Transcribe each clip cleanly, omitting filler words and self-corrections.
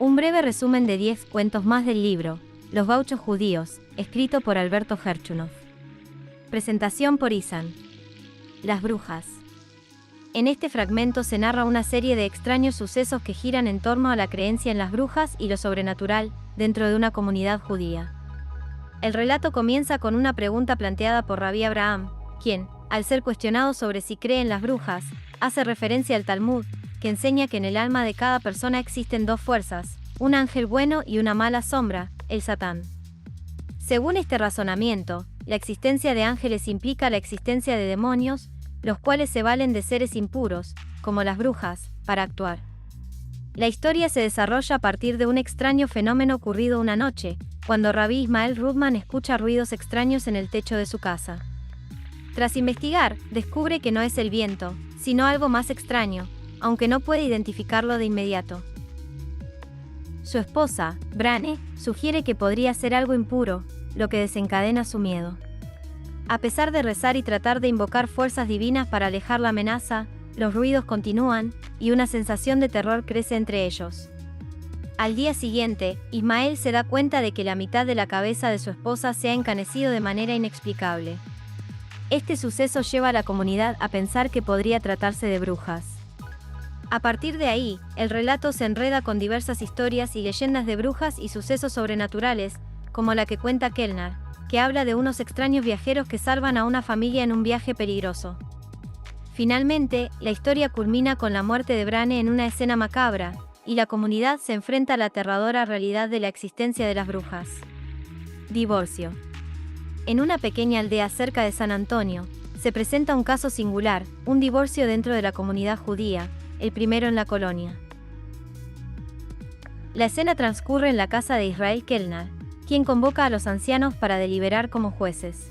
Un breve resumen de 10 cuentos más del libro, Los gauchos judíos, escrito por Alberto Gerchunov. Presentación por Isan. Las brujas. En este fragmento se narra una serie de extraños sucesos que giran en torno a la creencia en las brujas y lo sobrenatural, dentro de una comunidad judía. El relato comienza con una pregunta planteada por Rabí Abraham, quien, al ser cuestionado sobre si cree en las brujas, hace referencia al Talmud, que enseña que en el alma de cada persona existen dos fuerzas, un ángel bueno y una mala sombra, el Satán. Según este razonamiento, la existencia de ángeles implica la existencia de demonios, los cuales se valen de seres impuros, como las brujas, para actuar. La historia se desarrolla a partir de un extraño fenómeno ocurrido una noche, cuando Rabí Ismael Rudman escucha ruidos extraños en el techo de su casa. Tras investigar, descubre que no es el viento, sino algo más extraño, aunque no puede identificarlo de inmediato. Su esposa, Brane, sugiere que podría ser algo impuro, lo que desencadena su miedo. A pesar de rezar y tratar de invocar fuerzas divinas para alejar la amenaza, los ruidos continúan, y una sensación de terror crece entre ellos. Al día siguiente, Ismael se da cuenta de que la mitad de la cabeza de su esposa se ha encanecido de manera inexplicable. Este suceso lleva a la comunidad a pensar que podría tratarse de brujas. A partir de ahí, el relato se enreda con diversas historias y leyendas de brujas y sucesos sobrenaturales, como la que cuenta Kellner, que habla de unos extraños viajeros que salvan a una familia en un viaje peligroso. Finalmente, la historia culmina con la muerte de Brane en una escena macabra, y la comunidad se enfrenta a la aterradora realidad de la existencia de las brujas. Divorcio. En una pequeña aldea cerca de San Antonio, se presenta un caso singular, un divorcio dentro de la comunidad judía, el primero en la colonia. La escena transcurre en la casa de Israel Kellner, quien convoca a los ancianos para deliberar como jueces.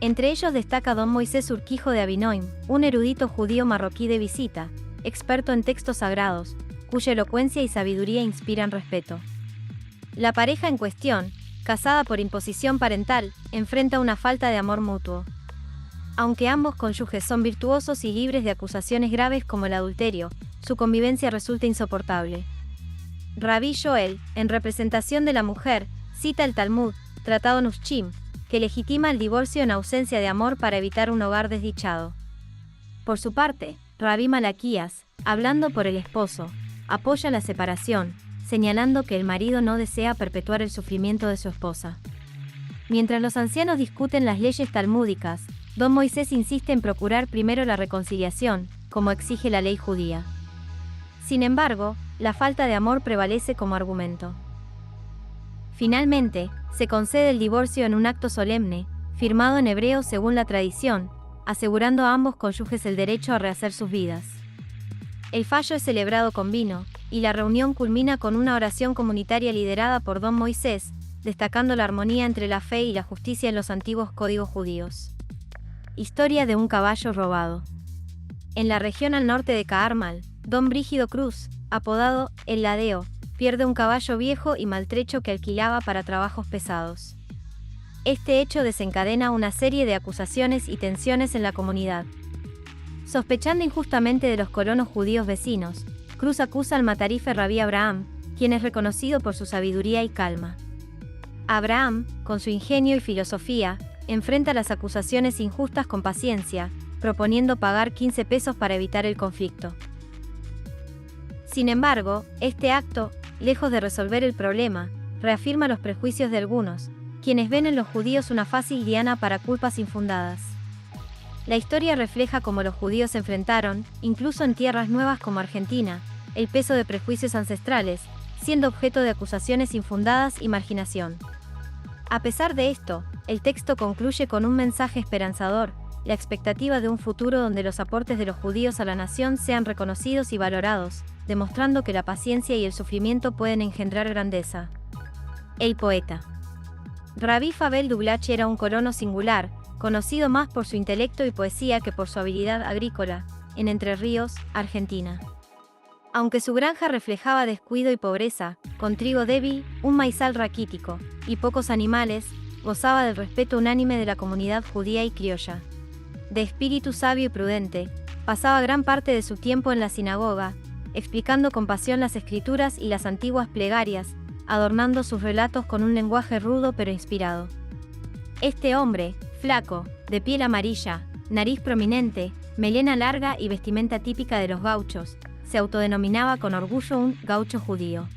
Entre ellos destaca don Moisés Urquijo de Avinoim, un erudito judío marroquí de visita, experto en textos sagrados, cuya elocuencia y sabiduría inspiran respeto. La pareja en cuestión, casada por imposición parental, enfrenta una falta de amor mutuo. Aunque ambos cónyuges son virtuosos y libres de acusaciones graves como el adulterio, su convivencia resulta insoportable. Rabí Joel, en representación de la mujer, cita el Talmud, Tratado Nushim, que legitima el divorcio en ausencia de amor para evitar un hogar desdichado. Por su parte, Rabí Malaquías, hablando por el esposo, apoya la separación, señalando que el marido no desea perpetuar el sufrimiento de su esposa. Mientras los ancianos discuten las leyes talmúdicas, don Moisés insiste en procurar primero la reconciliación, como exige la ley judía. Sin embargo, la falta de amor prevalece como argumento. Finalmente, se concede el divorcio en un acto solemne, firmado en hebreo según la tradición, asegurando a ambos cónyuges el derecho a rehacer sus vidas. El fallo es celebrado con vino, y la reunión culmina con una oración comunitaria liderada por don Moisés, destacando la armonía entre la fe y la justicia en los antiguos códigos judíos. Historia de un caballo robado. En la región al norte de Caarmal, don Brígido Cruz, apodado El Ladeo, pierde un caballo viejo y maltrecho que alquilaba para trabajos pesados. Este hecho desencadena una serie de acusaciones y tensiones en la comunidad. Sospechando injustamente de los colonos judíos vecinos, Cruz acusa al matarife Rabí Abraham, quien es reconocido por su sabiduría y calma. Abraham, con su ingenio y filosofía, enfrenta las acusaciones injustas con paciencia, proponiendo pagar 15 pesos para evitar el conflicto. Sin embargo, este acto, lejos de resolver el problema, reafirma los prejuicios de algunos, quienes ven en los judíos una fácil diana para culpas infundadas. La historia refleja cómo los judíos enfrentaron, incluso en tierras nuevas como Argentina, el peso de prejuicios ancestrales, siendo objeto de acusaciones infundadas y marginación. A pesar de esto, el texto concluye con un mensaje esperanzador, la expectativa de un futuro donde los aportes de los judíos a la nación sean reconocidos y valorados, demostrando que la paciencia y el sufrimiento pueden engendrar grandeza. El poeta. Rabí Fabel Dublach era un colono singular, conocido más por su intelecto y poesía que por su habilidad agrícola, en Entre Ríos, Argentina. Aunque su granja reflejaba descuido y pobreza, con trigo débil, un maizal raquítico, y pocos animales, gozaba del respeto unánime de la comunidad judía y criolla. De espíritu sabio y prudente, pasaba gran parte de su tiempo en la sinagoga, explicando con pasión las escrituras y las antiguas plegarias, adornando sus relatos con un lenguaje rudo pero inspirado. Este hombre, flaco, de piel amarilla, nariz prominente, melena larga y vestimenta típica de los gauchos, se autodenominaba con orgullo un gaucho judío.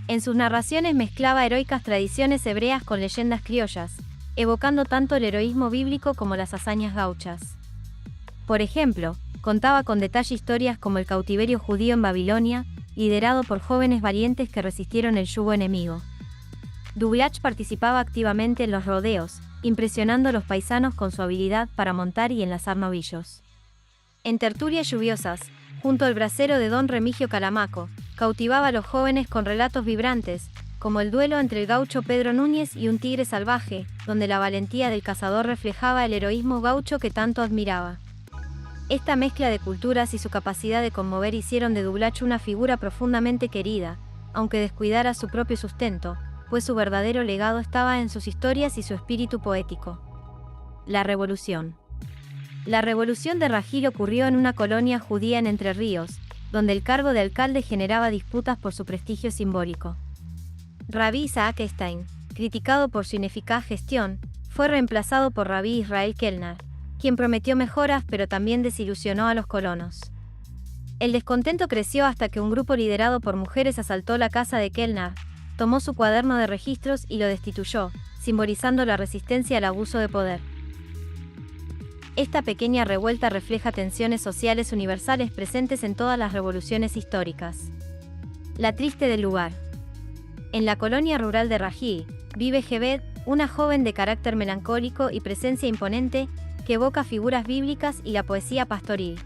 En sus narraciones mezclaba heroicas tradiciones hebreas con leyendas criollas, evocando tanto el heroísmo bíblico como las hazañas gauchas. Por ejemplo, contaba con detalle historias como el cautiverio judío en Babilonia, liderado por jóvenes valientes que resistieron el yugo enemigo. Dublatch participaba activamente en los rodeos, impresionando a los paisanos con su habilidad para montar y enlazar novillos. En tertulias lluviosas, junto al brasero de don Remigio Calamaco, cautivaba a los jóvenes con relatos vibrantes, como el duelo entre el gaucho Pedro Núñez y un tigre salvaje, donde la valentía del cazador reflejaba el heroísmo gaucho que tanto admiraba. Esta mezcla de culturas y su capacidad de conmover hicieron de Dublatch una figura profundamente querida, aunque descuidara su propio sustento, pues su verdadero legado estaba en sus historias y su espíritu poético. La Revolución. La Revolución de Rajil ocurrió en una colonia judía en Entre Ríos, donde el cargo de alcalde generaba disputas por su prestigio simbólico. Rabí Isaac Stein, criticado por su ineficaz gestión, fue reemplazado por Rabí Israel Kellner, quien prometió mejoras pero también desilusionó a los colonos. El descontento creció hasta que un grupo liderado por mujeres asaltó la casa de Kellner, tomó su cuaderno de registros y lo destituyó, simbolizando la resistencia al abuso de poder. Esta pequeña revuelta refleja tensiones sociales universales presentes en todas las revoluciones históricas. La triste del lugar. En la colonia rural de Rajil, vive Jebed, una joven de carácter melancólico y presencia imponente, que evoca figuras bíblicas y la poesía pastoril.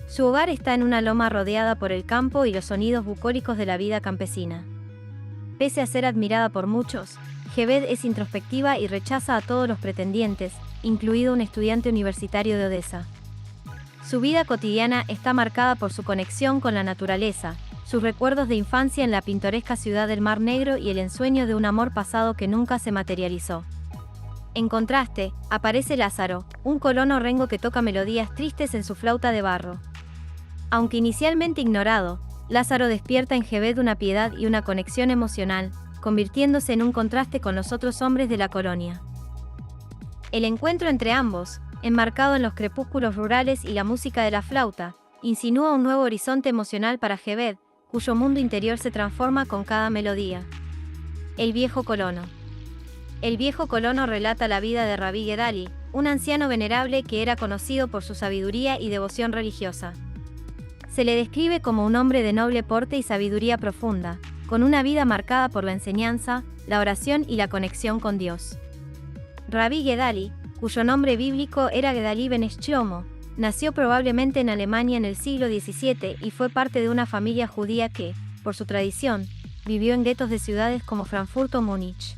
Su hogar está en una loma rodeada por el campo y los sonidos bucólicos de la vida campesina. Pese a ser admirada por muchos, Jebed es introspectiva y rechaza a todos los pretendientes, incluido un estudiante universitario de Odessa. Su vida cotidiana está marcada por su conexión con la naturaleza, sus recuerdos de infancia en la pintoresca ciudad del Mar Negro y el ensueño de un amor pasado que nunca se materializó. En contraste, aparece Lázaro, un colono rengo que toca melodías tristes en su flauta de barro. Aunque inicialmente ignorado, Lázaro despierta en Jebed una piedad y una conexión emocional, convirtiéndose en un contraste con los otros hombres de la colonia. El encuentro entre ambos, enmarcado en los crepúsculos rurales y la música de la flauta, insinúa un nuevo horizonte emocional para Jebed, cuyo mundo interior se transforma con cada melodía. El viejo colono. El viejo colono relata la vida de Rabí Gedali, un anciano venerable que era conocido por su sabiduría y devoción religiosa. Se le describe como un hombre de noble porte y sabiduría profunda, con una vida marcada por la enseñanza, la oración y la conexión con Dios. Rabí Gedali, cuyo nombre bíblico era Gedali ben Shlomo, nació probablemente en Alemania en el siglo XVII y fue parte de una familia judía que, por su tradición, vivió en guetos de ciudades como Frankfurt o Múnich.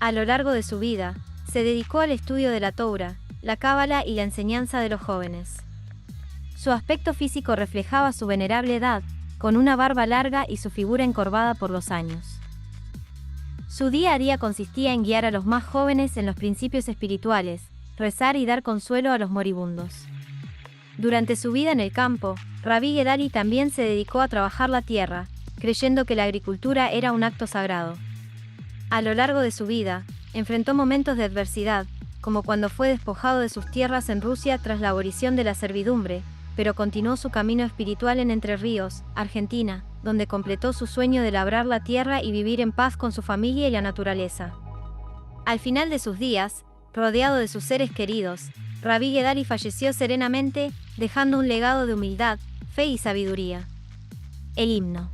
A lo largo de su vida, se dedicó al estudio de la Torá, la Cábala y la enseñanza de los jóvenes. Su aspecto físico reflejaba su venerable edad, con una barba larga y su figura encorvada por los años. Su día a día consistía en guiar a los más jóvenes en los principios espirituales, rezar y dar consuelo a los moribundos. Durante su vida en el campo, Rabí Gedali también se dedicó a trabajar la tierra, creyendo que la agricultura era un acto sagrado. A lo largo de su vida, enfrentó momentos de adversidad, como cuando fue despojado de sus tierras en Rusia tras la abolición de la servidumbre, pero continuó su camino espiritual en Entre Ríos, Argentina, donde completó su sueño de labrar la tierra y vivir en paz con su familia y la naturaleza. Al final de sus días, rodeado de sus seres queridos, Rabí Gedali falleció serenamente, dejando un legado de humildad, fe y sabiduría. El himno.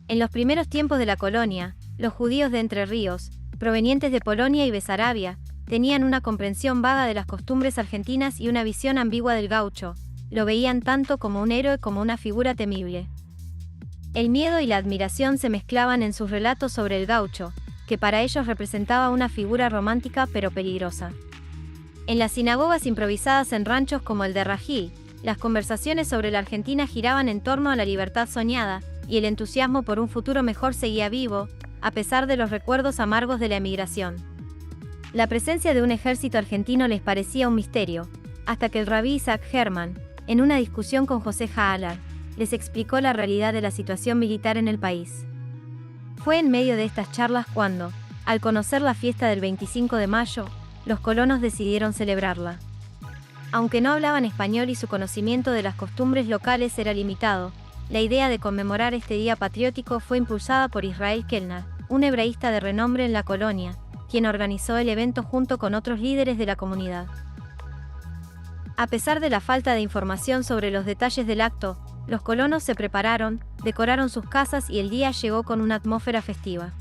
En los primeros tiempos de la colonia, los judíos de Entre Ríos, provenientes de Polonia y Besarabia, tenían una comprensión vaga de las costumbres argentinas y una visión ambigua del gaucho. Lo veían tanto como un héroe como una figura temible. El miedo y la admiración se mezclaban en sus relatos sobre el gaucho, que para ellos representaba una figura romántica pero peligrosa. En las sinagogas improvisadas en ranchos como el de Rajil, las conversaciones sobre la Argentina giraban en torno a la libertad soñada, y el entusiasmo por un futuro mejor seguía vivo, a pesar de los recuerdos amargos de la emigración. La presencia de un ejército argentino les parecía un misterio, hasta que el rabí Isaac Herman, en una discusión con José Jaalar, les explicó la realidad de la situación militar en el país. Fue en medio de estas charlas cuando, al conocer la fiesta del 25 de mayo, los colonos decidieron celebrarla. Aunque no hablaban español y su conocimiento de las costumbres locales era limitado, la idea de conmemorar este día patriótico fue impulsada por Israel Kellner, un hebraísta de renombre en la colonia, quien organizó el evento junto con otros líderes de la comunidad. A pesar de la falta de información sobre los detalles del acto, los colonos se prepararon, decoraron sus casas y el día llegó con una atmósfera festiva.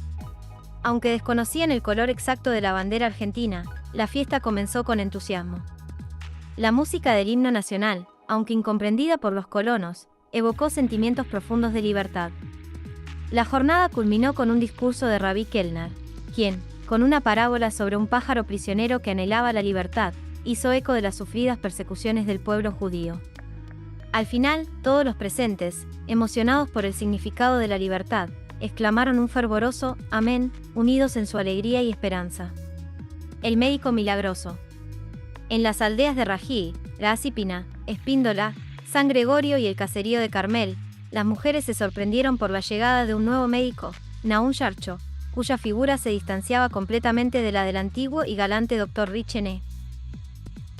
Aunque desconocían el color exacto de la bandera argentina, la fiesta comenzó con entusiasmo. La música del himno nacional, aunque incomprendida por los colonos, evocó sentimientos profundos de libertad. La jornada culminó con un discurso de Rabí Kellner, quien, con una parábola sobre un pájaro prisionero que anhelaba la libertad, hizo eco de las sufridas persecuciones del pueblo judío. Al final, todos los presentes, emocionados por el significado de la libertad, exclamaron un fervoroso «Amén», unidos en su alegría y esperanza. El médico milagroso. En las aldeas de Rají, Gacipina, Espíndola, San Gregorio y el caserío de Carmel, las mujeres se sorprendieron por la llegada de un nuevo médico, Nahum Sharcho, cuya figura se distanciaba completamente de la del antiguo y galante Dr. Richené.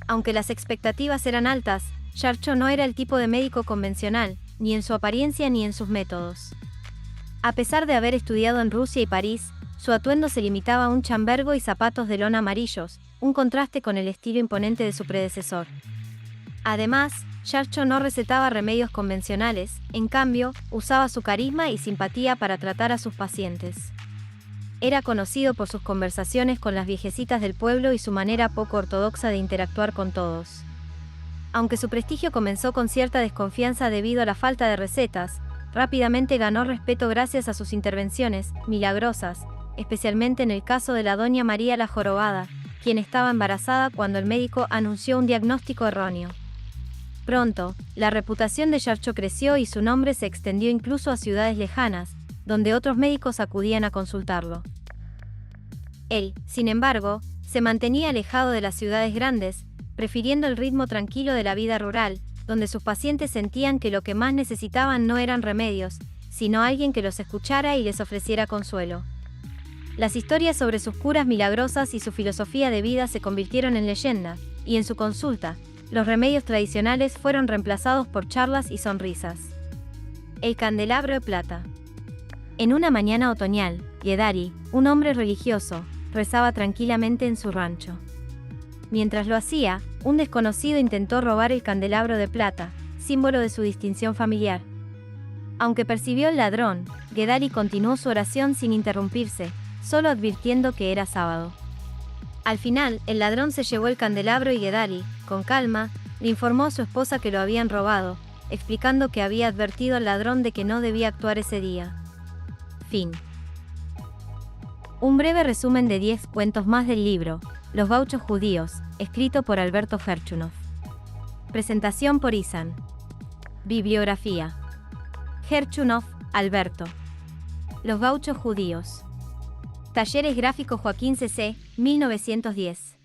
Aunque las expectativas eran altas, Sharcho no era el tipo de médico convencional, ni en su apariencia ni en sus métodos. A pesar de haber estudiado en Rusia y París, su atuendo se limitaba a un chambergo y zapatos de lona amarillos, un contraste con el estilo imponente de su predecesor. Además, Sharcho no recetaba remedios convencionales, en cambio, usaba su carisma y simpatía para tratar a sus pacientes. Era conocido por sus conversaciones con las viejecitas del pueblo y su manera poco ortodoxa de interactuar con todos. Aunque su prestigio comenzó con cierta desconfianza debido a la falta de recetas, rápidamente ganó respeto gracias a sus intervenciones milagrosas, especialmente en el caso de la doña María la Jorobada, quien estaba embarazada cuando el médico anunció un diagnóstico erróneo. Pronto, la reputación de Sharcho creció y su nombre se extendió incluso a ciudades lejanas, donde otros médicos acudían a consultarlo. Él, sin embargo, se mantenía alejado de las ciudades grandes, prefiriendo el ritmo tranquilo de la vida rural, donde sus pacientes sentían que lo que más necesitaban no eran remedios, sino alguien que los escuchara y les ofreciera consuelo. Las historias sobre sus curas milagrosas y su filosofía de vida se convirtieron en leyenda, y en su consulta, los remedios tradicionales fueron reemplazados por charlas y sonrisas. El candelabro de plata. En una mañana otoñal, Guedari, un hombre religioso, rezaba tranquilamente en su rancho. Mientras lo hacía, un desconocido intentó robar el candelabro de plata, símbolo de su distinción familiar. Aunque percibió al ladrón, Guedari continuó su oración sin interrumpirse, solo advirtiendo que era sábado. Al final, el ladrón se llevó el candelabro y Guedari, con calma, le informó a su esposa que lo habían robado, explicando que había advertido al ladrón de que no debía actuar ese día. Fin. Un breve resumen de 10 cuentos más del libro, Los gauchos judíos, escrito por Alberto Gerchunov. Presentación por Isan. Bibliografía. Gerchunov, Alberto. Los gauchos judíos. Talleres Gráficos Joaquín C.C., 1910.